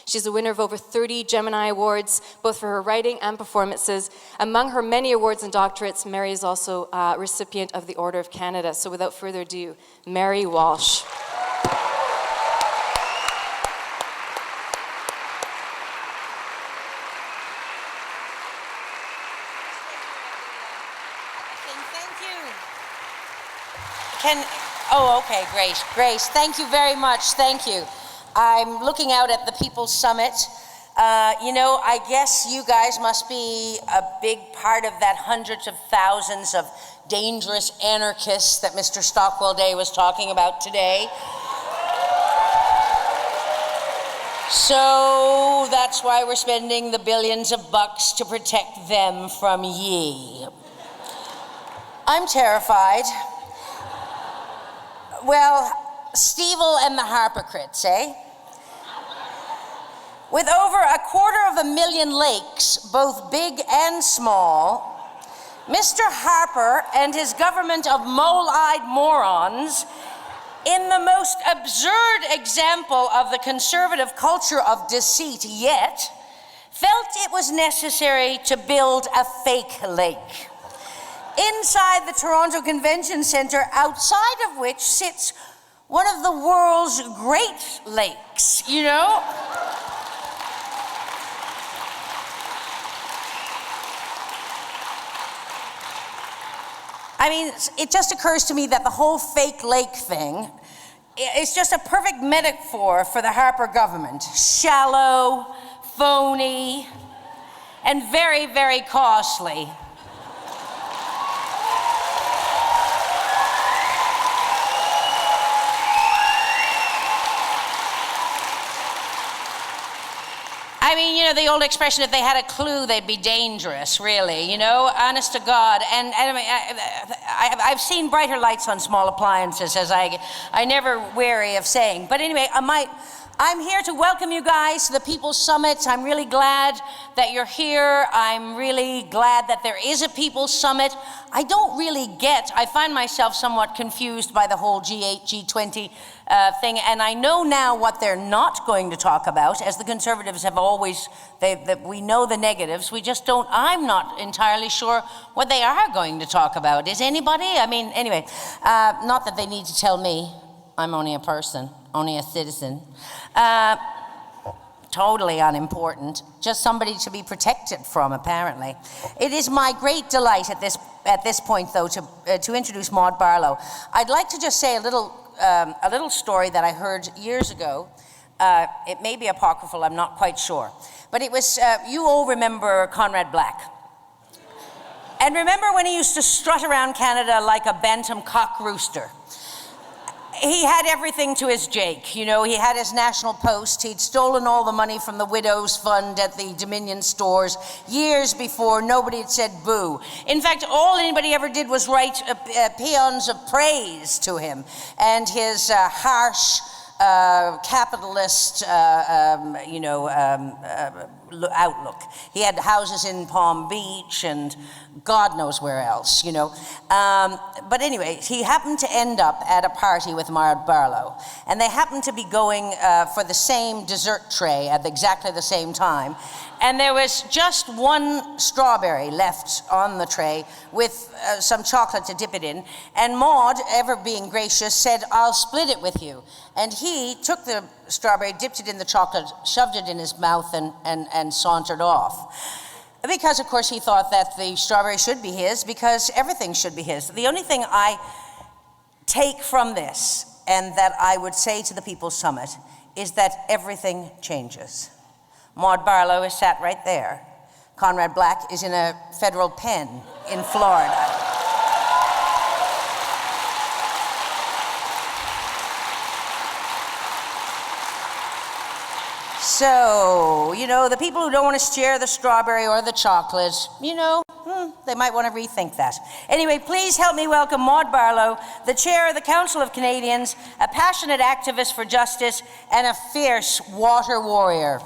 She's a winner of over 30 Gemini Awards, both for her writing and performances. Among her many awards and doctorates, Mary is also a recipient of the Order of Canada. So without further ado, Mary Walsh. Okay, Grace, thank you very much, thank you. I'm looking out at the People's Summit. I guess you guys must be a big part of that hundreds of thousands of dangerous anarchists that Mr. Stockwell Day was talking about today. So that's why we're spending the billions of bucks to protect them from ye. I'm terrified. Well, Stevel and the Harpocrites, eh? With over 250,000 lakes, both big and small, Mr. Harper and his government of mole-eyed morons, in the most absurd example of the conservative culture of deceit yet, felt it was necessary to build a fake lake inside the Toronto Convention Centre, outside of which sits one of the world's great lakes, you know? I mean, it just occurs to me that the whole fake lake thing is just a perfect metaphor for the Harper government. Shallow, phony, and very, very costly. I mean, the old expression, if they had a clue, they'd be dangerous, really, honest to God. And I mean, I've seen brighter lights on small appliances, as I never weary of saying. But anyway, I'm here to welcome you guys to the People's Summit. I'm really glad that you're here. I'm really glad that there is a People's Summit. I find myself somewhat confused by the whole G8, G20 thing, and I know now what they're not going to talk about, as the Conservatives have always, we know the negatives, I'm not entirely sure what they are going to talk about. Is anybody? I mean, anyway, not that they need to tell me. I'm only a person, only a citizen. Totally unimportant, just somebody to be protected from, apparently. It is my great delight at this point, though, to introduce Maud Barlow. I'd like to just say a little story that I heard years ago. It may be apocryphal, I'm not quite sure. But it was, you all remember Conrad Black. And remember when he used to strut around Canada like a bantam cock rooster? He had everything to his Jake. He had his National Post. He'd stolen all the money from the Widows Fund at the Dominion stores years before. Nobody had said boo. In fact, all anybody ever did was write paeans of praise to him and his harsh capitalist, outlook. He had houses in Palm Beach and God knows where else, But anyway, he happened to end up at a party with Maud Barlow, and they happened to be going for the same dessert tray at exactly the same time. And there was just one strawberry left on the tray with some chocolate to dip it in. And Maud, ever being gracious, said, "I'll split it with you." And he took the strawberry, dipped it in the chocolate, shoved it in his mouth, and sauntered off. Because, of course, he thought that the strawberry should be his, because everything should be his. The only thing I take from this, and that I would say to the People's Summit, is that everything changes. Maud Barlow is sat right there. Conrad Black is in a federal pen in Florida. So, the people who don't want to share the strawberry or the chocolate, they might want to rethink that. Anyway, please help me welcome Maud Barlow, the chair of the Council of Canadians, a passionate activist for justice, and a fierce water warrior.